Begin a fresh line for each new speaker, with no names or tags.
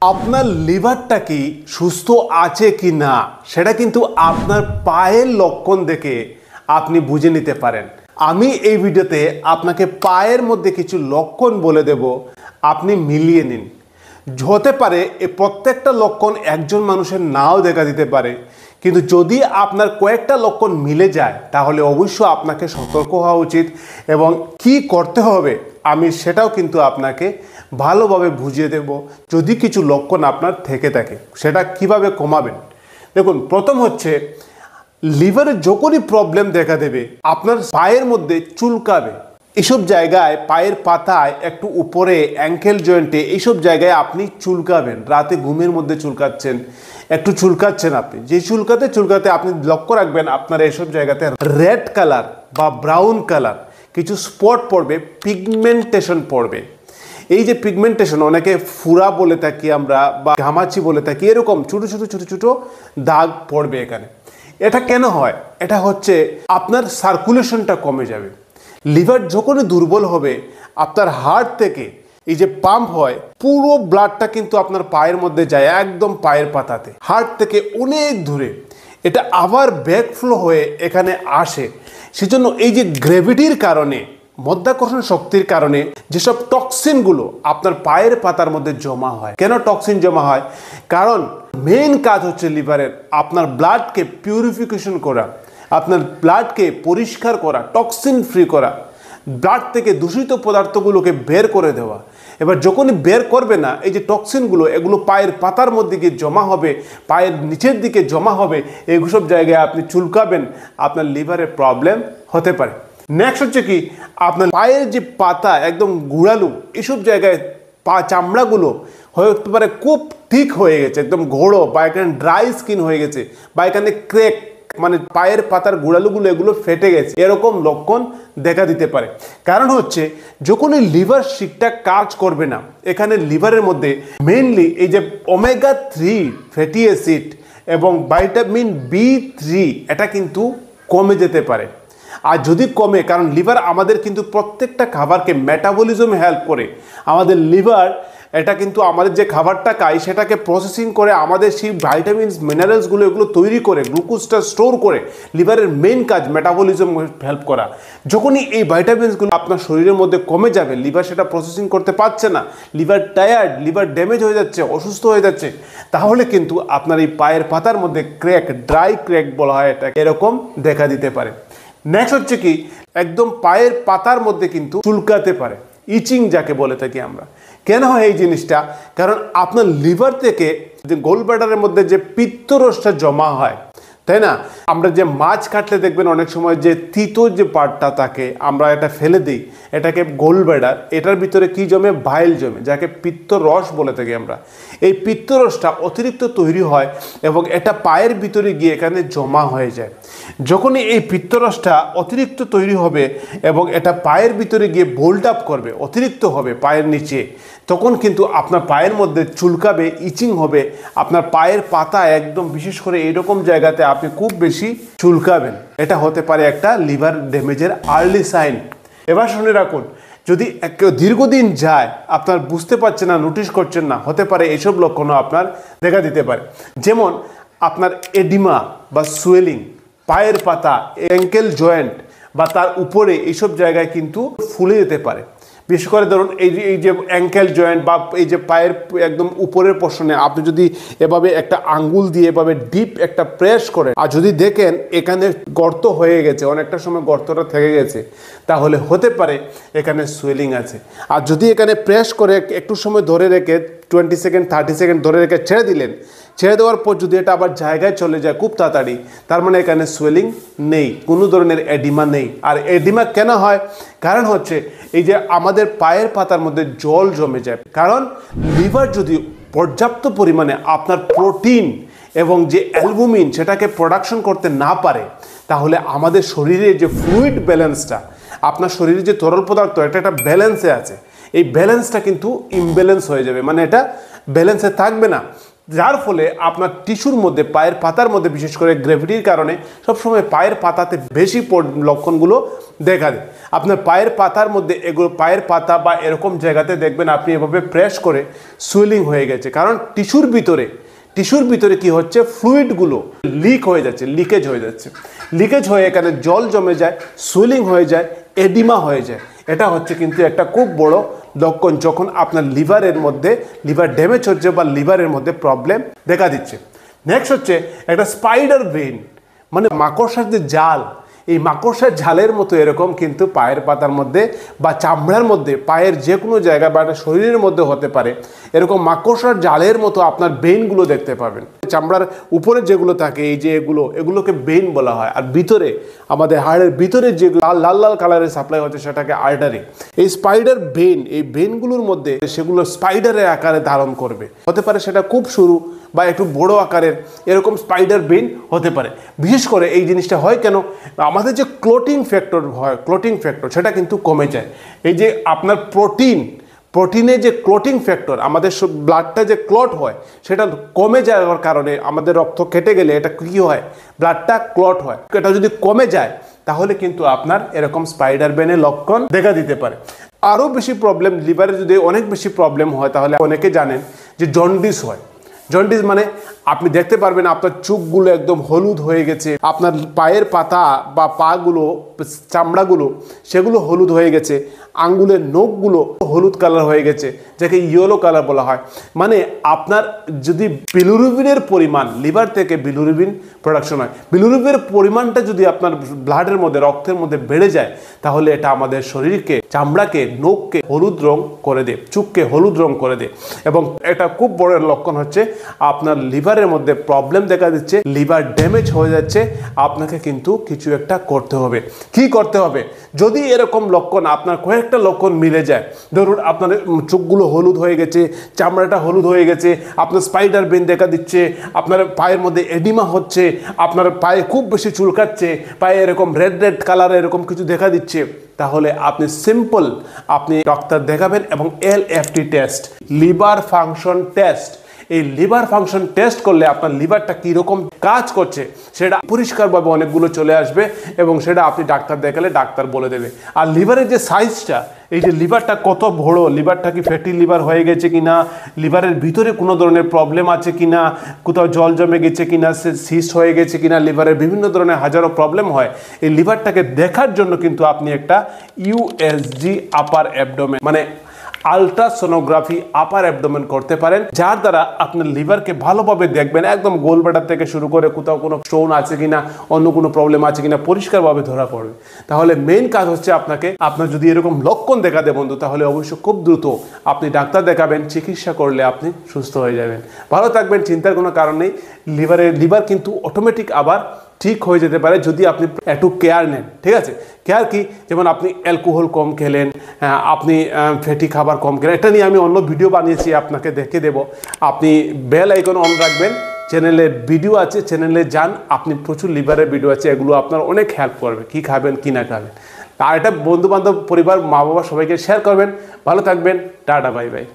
আপনার লিভারটা কি সুস্থ আছে কি না সেটা কিন্তু আপনার পায়ের লক্ষণ দেখে আপনি বুঝে নিতে পারেন। আমি এই ভিডিওতে আপনাকে পায়ের মধ্যে কিছু লক্ষণ বলে দেব, আপনি মিলিয়ে নিন। হতে পারে এই প্রত্যেকটা লক্ষণ একজন মানুষের নাও দেখা দিতে পারে, কিন্তু যদি আপনার কয়েকটা লক্ষণ মিলে যায় তাহলে অবশ্যই আপনাকে সতর্ক হওয়া উচিত এবং কি করতে হবে আমি সেটাও কিন্তু আপনাকে ভালোভাবে বুঝিয়ে দেব। যদি কিছু লক্ষণ আপনার থেকে থাকে সেটা কিভাবে কমাবেন। দেখুন, প্রথম হচ্ছে লিভারে যখনই প্রবলেম দেখা দেবে আপনার পায়ের মধ্যে চুলকাবে। এইসব জায়গায় পায়ের পাতায় একটু উপরে অ্যাঙ্কেল জয়েন্টে এইসব জায়গায় আপনি চুলকাবেন। রাতে ঘুমের মধ্যে চুলকাচ্ছেন, একটু চুলকাচ্ছেন, আপনি যে চুলকাতে আপনি লক্ষ্য রাখবেন আপনার এইসব জায়গাতে রেড কালার বা ব্রাউন কালার কিছু স্পট পড়বে, পিগমেন্টেশন পড়বে। এই যে পিগমেন্টেশন, অনেকে ফুরা বলে থাকি আমরা বা ঘামাচি বলে থাকি, এরকম ছোট ছোট ছোট ছোট দাগ পড়বে এখানে। এটা কেন হয়? এটা হচ্ছে আপনার সার্কুলেশনটা কমে যাবে। লিভার যখনই দুর্বল হবে আপনার হার্ট থেকে এই যে পাম্প হয় পুরো ব্লাডটা কিন্তু আপনার পায়ের মধ্যে যায়, একদম পায়ের পাতাতে, হার্ট থেকে অনেক দূরে এটা আবার ব্যাকফ্লো হয়ে এখানে আসে। সেজন্য এই যে গ্র্যাভিটির কারণে, মধ্যাকর্ষণ শক্তির কারণে যেসব টক্সিনগুলো আপনার পায়ের পাতার মধ্যে জমা হয়। কেন টক্সিন জমা হয়? কারণ মেইন কাজ হচ্ছে লিভারের আপনার ব্লাডকে পিউরিফিকেশন করা, আপনার ব্লাডকে পরিষ্কার করা, টক্সিন ফ্রি করা, ব্লাড থেকে দূষিত পদার্থগুলোকে বের করে দেওয়া। এবার যখনই বের করবে না, এই যে টক্সিনগুলো এগুলো পায়ের পাতার মধ্যে গিয়ে জমা হবে, পায়ের নিচের দিকে জমা হবে, এইসব জায়গায় আপনি চুলকাবেন, আপনার লিভারের প্রবলেম হতে পারে। নেক্সট হচ্ছে কি, আপনার পায়ের যে পাতা একদম গুড়ালু, এইসব জায়গায় চামড়াগুলো হতে পারে খুব ঠিক হয়ে গেছে, একদম ঘোড়ো, বা এখানে ড্রাই স্কিন হয়ে গেছে, বা এখানে ক্র্যাক, মানে পায়ের পাতার গুড়ালুগুলো এগুলো ফেটে গেছে, এরকম লক্ষণ দেখা দিতে পারে। কারণ হচ্ছে যখনই লিভার ঠিকঠাক কাজ করবে না, এখানে লিভারের মধ্যে মেইনলি এই যে ওমেগা 3 ফ্যাটি অ্যাসিড এবং ভিটামিন B3 এটা কিন্তু কমে যেতে পারে। আর যদি কমে, কারণ লিভার আমাদের কিন্তু প্রত্যেকটা খাবারকে মেটাবলিজমে হেল্প করে। আমাদের লিভার এটা কিন্তু আমাদের যে খাবারটা খাই সেটাকে প্রসেসিং করে আমাদের সেই ভাইটামিনস মিনারেলসগুলো এগুলো তৈরি করে গ্লুকোজটা স্টোর করে। লিভারের মেইন কাজ মেটাবলিজম হেল্প করা। যখনই এই ভাইটামিনসগুলো আপনার শরীরের মধ্যে কমে যাবে, লিভার সেটা প্রসেসিং করতে পারছে না, লিভার টায়ার্ড, লিভার ড্যামেজ হয়ে যাচ্ছে, অসুস্থ হয়ে যাচ্ছে, তাহলে কিন্তু আপনার এই পায়ের পাতার মধ্যে ক্র্যাক, ড্রাই ক্র্যাক বলা হয় এটা, এরকম দেখা দিতে পারে। নেক্সট হচ্ছে কি, একদম পায়ের পাতার মধ্যে কিন্তু চুলকাতে পারে, ইচিং যাকে বলে থাকি আমরা। কেন হয় এই জিনিসটা? কারণ আপনার লিভার থেকে যে গোল ব্লাডারের মধ্যে যে পিত্তরসটা জমা হয়, তাই না? আমরা যে মাছ কাটলে দেখবেন অনেক সময় যে তিতো যে পার্টটা থাকে আমরা এটা ফেলে দিই, এটাকে গোল ব্লাডার, এটার ভিতরে কি জমে? বাইল জমে, যাকে পিত্তরস বলে থাকি আমরা। এই পিত্তরসটা অতিরিক্ত তৈরি হয় এবং এটা পায়ের ভিতরে গিয়ে এখানে জমা হয়ে যায়। যখনই এই পিত্তরসটা অতিরিক্ত তৈরি হবে এবং এটা পায়ের ভিতরে গিয়ে বোল্ড আপ করবে, অতিরিক্ত হবে পায়ের নিচে, তখন কিন্তু আপনার পায়ের মধ্যে চুলকাবে, ইচিং হবে, আপনার পায়ের পাতা একদম বিশেষ করে এইরকম জায়গাতে আপনি খুব বেশি চুলকাবেন। এটা হতে পারে একটা লিভার ড্যামেজের আর্লি সাইন। এবার শুনে রাখুন, যদি দীর্ঘদিন যায় আপনার বুঝতে পারছেন না, নোটিশ করছেন না, হতে পারে এইসব লক্ষণও আপনার দেখা দিতে পারে। যেমন আপনার এডিমা বা সোয়েলিং, পায়ের পাতা, অ্যাঙ্কেল জয়েন্ট বা তার উপরে এইসব জায়গায় কিন্তু ফুলে যেতে পারে। বিশেষ করে ধরুন এই যে অ্যাঙ্কেল জয়েন্ট বা এই যে পায়ের একদম উপরের পোর্শনে আপনি যদি এভাবে একটা আঙ্গুল দিয়ে এভাবে ডিপ একটা প্রেস করেন আর যদি দেখেন এখানে গর্ত হয়ে গেছে, অনেকটা সময় গর্তটা থেকে গেছে, তাহলে হতে পারে এখানে সোয়েলিং আছে। আর যদি এখানে প্রেস করে একটু সময় ধরে রেখে 20 সেকেন্ড 30 সেকেন্ড ধরে রেখে ছেড়ে দিলেন, ছেড়ে দেওয়ার পর যদি এটা আবার জায়গায় চলে যায় খুব তাড়াতাড়ি, তার মানে এখানে সোয়েলিং নেই, কোনো ধরনের এডিমা নেই। আর এডিমা কেন হয়? কারণ হচ্ছে এই যে আমাদের পায়ের পাতার মধ্যে জল জমে যায়। কারণ লিভার যদি পর্যাপ্ত পরিমাণে আপনার প্রোটিন এবং যে অ্যালবুমিন সেটাকে প্রোডাকশন করতে না পারে, তাহলে আমাদের শরীরে যে ফ্লুইড ব্যালেন্সটা, আপনার শরীরে যে তরল পদার্থ এটা একটা ব্যালেন্সে আছে, এই ব্যালেন্সটা কিন্তু ইমব্যালেন্স হয়ে যাবে, মানে এটা ব্যালেন্সে থাকবে না। যার ফলে আপনার টিস্যুর মধ্যে পায়ের পাতার মধ্যে বিশেষ করে গ্র্যাভিটির কারণে সবসময় পায়ের পাতাতে বেশি লক্ষণগুলো দেখা দেয়। আপনার পায়ের পাতার মধ্যে এগুলো পায়ের পাতা বা এরকম জায়গাতে দেখবেন আপনি এভাবে প্রেস করে সুইলিং হয়ে গেছে, কারণ টিস্যুর ভিতরে কি হচ্ছে, ফ্লুইডগুলো লিক হয়ে যাচ্ছে, লিকেজ হয়ে এখানে জল জমে যায়, সুইলিং হয়ে যায়, এডিমা হয়ে যায়। এটা হচ্ছে কিন্তু একটা খুব বড় লক্ষণ যখন আপনার লিভার ড্যামেজ হচ্ছে বা লিভারের মধ্যে প্রবলেম দেখা দিচ্ছে। নেক্সট হচ্ছে একটা স্পাইডার ভেইন, মানে মাকড়সার যে জাল, এই মাকড়সার জালের মতো এরকম কিন্তু পায়ের পাতার মধ্যে বা চামড়ার মধ্যে, পায়ের যে কোনো জায়গা বা শরীরের মধ্যে হতে পারে। এরকম মাকড়সার জালের মতো আপনার ভেইনগুলো দেখতে পাবেন। চামড়ার উপরে যেগুলো থাকে, এই যে এগুলোকে ভেইন বলা হয়। আর ভিতরে আমাদের হাড়ের ভিতরে যে লাল লাল কালারের সাপ্লাই হচ্ছে সেটাকে আর্টারি। এই স্পাইডার ভেইন, এই ভেইনগুলোর মধ্যে সেগুলো স্পাইডারের আকারে ধারণ করবে, হতে পারে সেটা খুব সরু বা একটু বড় আকারের, এরকম স্পাইডার ভেইন হতে পারে। বিশেষ করে এই জিনিসটা হয় কেন, আমাদের যে ক্লটিং ফ্যাক্টর সেটা কিন্তু কমে যায়। এই যে আপনার প্রোটিনে যে ক্লটিং ফ্যাক্টর, আমাদের ব্লাডটা যে ক্লট হয় সেটা কমে যাওয়ার কারণে, আমাদের রক্ত কেটে গেলে এটা কী হয়, ব্লাডটা ক্লট হয়। এটা যদি কমে যায় তাহলে কিন্তু আপনার এরকম স্পাইডার ভেইনের লক্ষণ দেখা দিতে পারে। আরও বেশি প্রবলেম, লিভারে যদি অনেক বেশি প্রবলেম হয় তাহলে অনেকে জানেন যে জন্ডিস হয়। জন্ডিস মানে আপনি দেখতে পারবেন আপনার চোখগুলো একদম হলুদ হয়ে গেছে, আপনার পায়ের পাতা বা পাগুলো, চামড়াগুলো সেগুলো হলুদ হয়ে গেছে, আঙ্গুলের নখগুলো হলুদ কালার হয়ে গেছে, যাকে ইয়েলো কালার বলা হয়। মানে আপনার যদি বিলিরুবিনের পরিমাণ, লিভার থেকে বিলিরুবিন প্রোডাকশন হয়, বিলিরুবিনের পরিমাণটা যদি আপনার ব্লাডের মধ্যে, রক্তের মধ্যে বেড়ে যায় তাহলে এটা আমাদের শরীরকে, চামড়াকে, নখকে হলুদ রং করে দেয়, চোখকে হলুদ রং করে দেয়। এবং এটা খুব বড় লক্ষণ হচ্ছে আপনার লিভারের মধ্যে প্রবলেম দেখা দিচ্ছে, লিভার ড্যামেজ হয়ে যাচ্ছে। আপনাকে কিন্তু কিছু একটা করতে হবে। কি করতে হবে? যদি এরকম লক্ষণ, আপনার কয়েকটা লক্ষণ মিলে যায়, ধরুন আপনার চোখগুলো হলুদ হয়ে গেছে, চামড়াটা হলুদ হয়ে গেছে, আপনার স্পাইডার ভেইন দেখা দিচ্ছে, আপনার পায়ের মধ্যে এডিমা হচ্ছে, আপনার পায়ে খুব বেশি চুলকাচ্ছে, পায়ে এরকম রেড কালার এরকম কিছু দেখা দিচ্ছে, তাহলে আপনি আপনি ডক্টর দেখাবেন এবং LFT test, liver function test, এই লিভার ফাংশন টেস্ট করলে আপনার লিভারটা কীরকম কাজ করছে সেটা পরিষ্কারভাবে অনেকগুলো চলে আসবে এবং সেটা আপনি ডাক্তার দেখালে ডাক্তার বলে দেবে। আর লিভারের যে সাইজটা, এই যে লিভারটা কত বড়, লিভারটা কি ফ্যাটি লিভার হয়ে গেছে কিনা, লিভারের ভিতরে কোনো ধরনের প্রবলেম আছে কিনা, কোথাও জল জমে গেছে কিনা, সিস্ট হয়ে গেছে কিনা, লিভারের বিভিন্ন ধরনের হাজারো প্রবলেম হয়। এই লিভারটাকে দেখার জন্য কিন্তু আপনি একটা USG আপার অ্যাবডোমেন, মানে আলট্রাসোনোগ্রাফি আপার অ্যাবডোমেন করতে পারেন, যার দ্বারা আপনার লিভারকে ভালোভাবে দেখবেন, একদম গোলব্লাডার থেকে শুরু করে কোথাও কোনো স্টোন আছে কিনা, অন্য কোনো প্রবলেম আছে কিনা পরিষ্কারভাবে ধরা পড়বে। তাহলে মেইন কাজ হচ্ছে আপনার যদি এরকম লক্ষণ দেখা দেয় বন্ধু, তাহলে অবশ্যই খুব দ্রুত আপনি ডাক্তার দেখাবেন, চিকিৎসা করলে আপনি সুস্থ হয়ে যাবেন, ভালো থাকবেন, চিন্তার কোনো কারণ নেই। লিভার কিন্তু অটোমেটিক আবার ঠিক হয়ে যেতে পারে যদি আপনি একটু কেয়ার নেন। ঠিক আছে, কেয়ার কি, যেমন আপনি অ্যালকোহল কম খেলেন, আপনি ফ্যাটি খাবার কম খেলেন, এটা নিয়ে আমি অন্য ভিডিও বানিয়েছি, আপনাকে দেখে দেব। আপনি বেল আইকন অন রাখবেন, চ্যানেলে ভিডিও আছে, চ্যানেলে যান, আপনি প্রচুর লিভারের ভিডিও আছে, এগুলো আপনার অনেক হেল্প করবে, কি খাবেন কি না খাবেন। আর এটা বন্ধু বান্ধব, পরিবার, মা বাবা সবাইকে শেয়ার করবেন। ভালো থাকবেন, টাটা, বাই বাই।